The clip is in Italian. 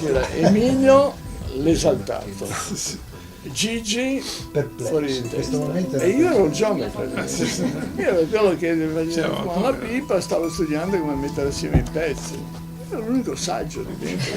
C'era Emilio l'esaltato, Gigi fuori di In questo testa momento e io ero il geometra. Io ero quello che faceva Cioè, una pipa, stavo studiando come mettere assieme i pezzi. Ero l'unico saggio di dentro.